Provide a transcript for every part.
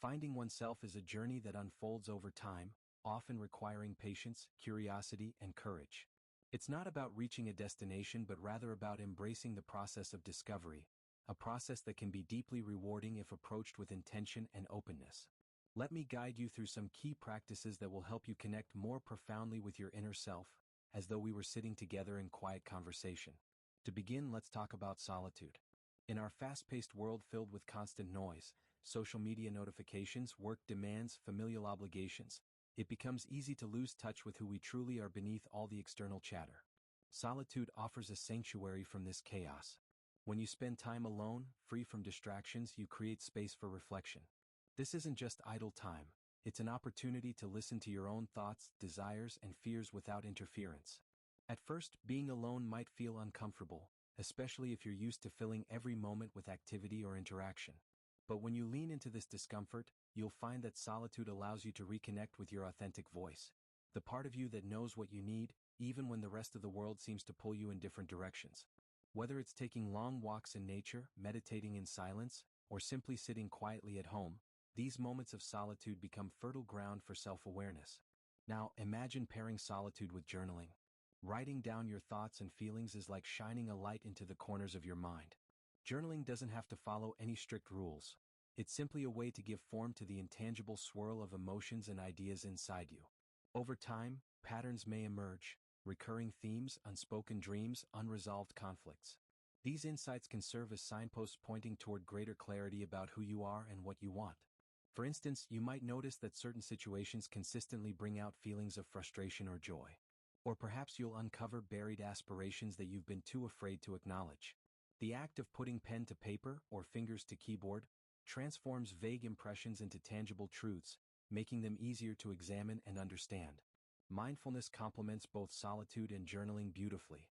Finding oneself is a journey that unfolds over time, often requiring patience, curiosity, and courage. It's not about reaching a destination but rather about embracing the process of discovery, a process that can be deeply rewarding if approached with intention and openness. Let me guide you through some key practices that will help you connect more profoundly with your inner self, as though we were sitting together in quiet conversation. To begin, let's talk about solitude. In our fast-paced world filled with constant noise, social media notifications, work demands, familial obligations, it becomes easy to lose touch with who we truly are beneath all the external chatter. Solitude offers a sanctuary from this chaos. When you spend time alone, free from distractions, you create space for reflection. This isn't just idle time, it's an opportunity to listen to your own thoughts, desires, and fears without interference. At first, being alone might feel uncomfortable, especially if you're used to filling every moment with activity or interaction. But when you lean into this discomfort, you'll find that solitude allows you to reconnect with your authentic voice, the part of you that knows what you need, even when the rest of the world seems to pull you in different directions. Whether it's taking long walks in nature, meditating in silence, or simply sitting quietly at home, these moments of solitude become fertile ground for self-awareness. Now, imagine pairing solitude with journaling. Writing down your thoughts and feelings is like shining a light into the corners of your mind. Journaling doesn't have to follow any strict rules. It's simply a way to give form to the intangible swirl of emotions and ideas inside you. Over time, patterns may emerge, recurring themes, unspoken dreams, unresolved conflicts. These insights can serve as signposts pointing toward greater clarity about who you are and what you want. For instance, you might notice that certain situations consistently bring out feelings of frustration or joy. Or perhaps you'll uncover buried aspirations that you've been too afraid to acknowledge. The act of putting pen to paper or fingers to keyboard transforms vague impressions into tangible truths, making them easier to examine and understand. Mindfulness complements both solitude and journaling beautifully.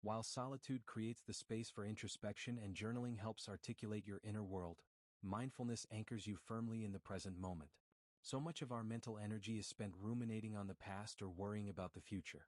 While solitude creates the space for introspection and journaling helps articulate your inner world, mindfulness anchors you firmly in the present moment. So much of our mental energy is spent ruminating on the past or worrying about the future.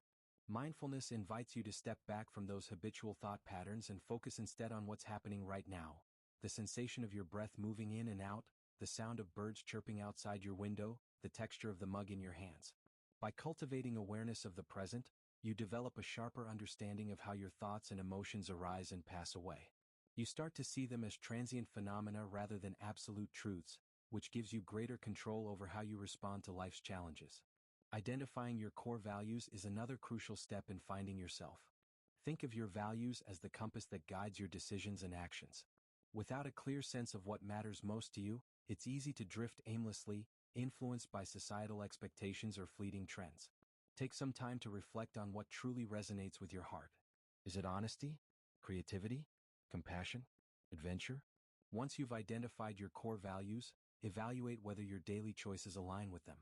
Mindfulness invites you to step back from those habitual thought patterns and focus instead on what's happening right now. The sensation of your breath moving in and out, the sound of birds chirping outside your window, the texture of the mug in your hands. By cultivating awareness of the present, you develop a sharper understanding of how your thoughts and emotions arise and pass away. You start to see them as transient phenomena rather than absolute truths, which gives you greater control over how you respond to life's challenges. Identifying your core values is another crucial step in finding yourself. Think of your values as the compass that guides your decisions and actions. Without a clear sense of what matters most to you, it's easy to drift aimlessly, influenced by societal expectations or fleeting trends. Take some time to reflect on what truly resonates with your heart. Is it honesty? Creativity? Compassion? Adventure? Once you've identified your core values, evaluate whether your daily choices align with them.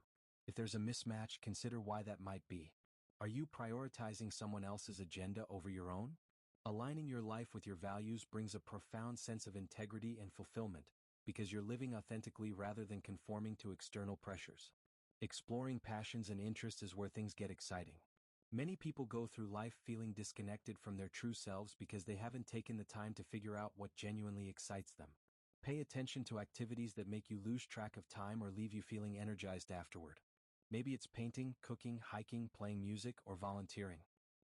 If there's a mismatch, consider why that might be. Are you prioritizing someone else's agenda over your own? Aligning your life with your values brings a profound sense of integrity and fulfillment, because you're living authentically rather than conforming to external pressures. Exploring passions and interests is where things get exciting. Many people go through life feeling disconnected from their true selves because they haven't taken the time to figure out what genuinely excites them. Pay attention to activities that make you lose track of time or leave you feeling energized afterward. Maybe it's painting, cooking, hiking, playing music, or volunteering.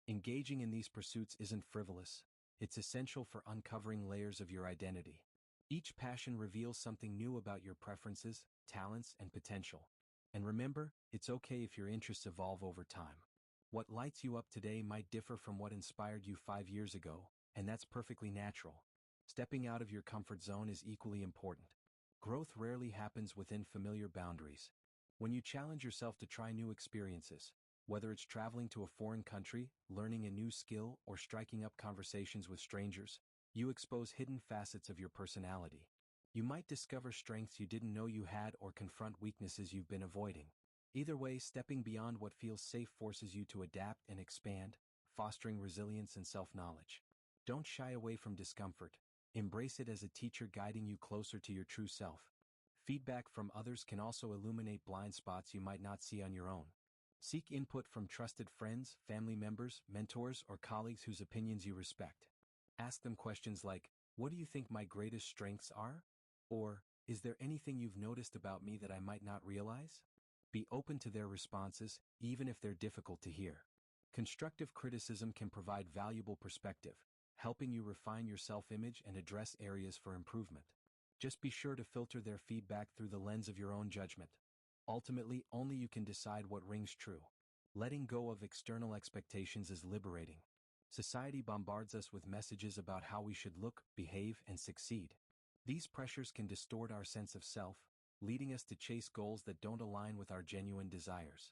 Engaging in these pursuits isn't frivolous. It's essential for uncovering layers of your identity. Each passion reveals something new about your preferences, talents, and potential. And remember, it's okay if your interests evolve over time. What lights you up today might differ from what inspired you 5 years ago, and that's perfectly natural. Stepping out of your comfort zone is equally important. Growth rarely happens within familiar boundaries. When you challenge yourself to try new experiences, whether it's traveling to a foreign country, learning a new skill, or striking up conversations with strangers, you expose hidden facets of your personality. You might discover strengths you didn't know you had or confront weaknesses you've been avoiding. Either way, stepping beyond what feels safe forces you to adapt and expand, fostering resilience and self-knowledge. Don't shy away from discomfort. Embrace it as a teacher guiding you closer to your true self. Feedback from others can also illuminate blind spots you might not see on your own. Seek input from trusted friends, family members, mentors, or colleagues whose opinions you respect. Ask them questions like, "What do you think my greatest strengths are?" Or, Is there anything you've noticed about me that I might not realize? Be open to their responses, even if they're difficult to hear. Constructive criticism can provide valuable perspective, helping you refine your self-image and address areas for improvement. Just be sure to filter their feedback through the lens of your own judgment. Ultimately, only you can decide what rings true. Letting go of external expectations is liberating. Society bombards us with messages about how we should look, behave, and succeed. These pressures can distort our sense of self, leading us to chase goals that don't align with our genuine desires.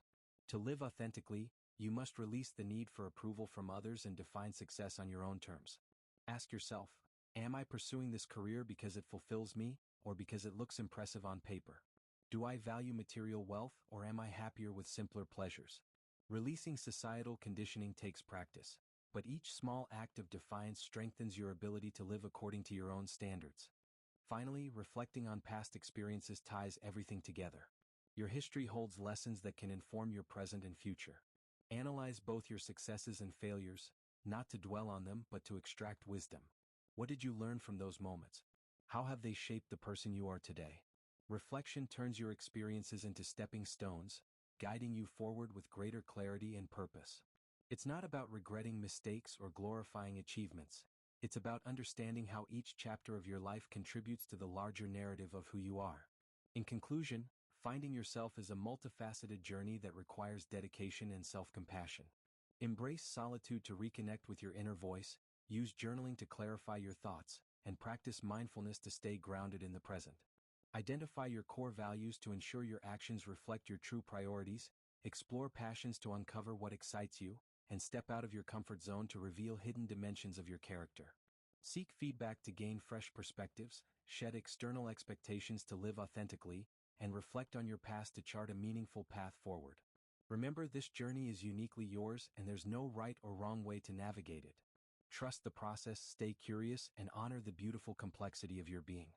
To live authentically, you must release the need for approval from others and define success on your own terms. Ask yourself, am I pursuing this career because it fulfills me, or because it looks impressive on paper? Do I value material wealth, or am I happier with simpler pleasures? Releasing societal conditioning takes practice, but each small act of defiance strengthens your ability to live according to your own standards. Finally, reflecting on past experiences ties everything together. Your history holds lessons that can inform your present and future. Analyze both your successes and failures, not to dwell on them but to extract wisdom. What did you learn from those moments? How have they shaped the person you are today? Reflection turns your experiences into stepping stones, guiding you forward with greater clarity and purpose. It's not about regretting mistakes or glorifying achievements. It's about understanding how each chapter of your life contributes to the larger narrative of who you are. In conclusion, finding yourself is a multifaceted journey that requires dedication and self-compassion. Embrace solitude to reconnect with your inner voice, use journaling to clarify your thoughts, and practice mindfulness to stay grounded in the present. Identify your core values to ensure your actions reflect your true priorities, explore passions to uncover what excites you, and step out of your comfort zone to reveal hidden dimensions of your character. Seek feedback to gain fresh perspectives, shed external expectations to live authentically, and reflect on your past to chart a meaningful path forward. Remember, this journey is uniquely yours and there's no right or wrong way to navigate it. Trust the process, stay curious, and honor the beautiful complexity of your being.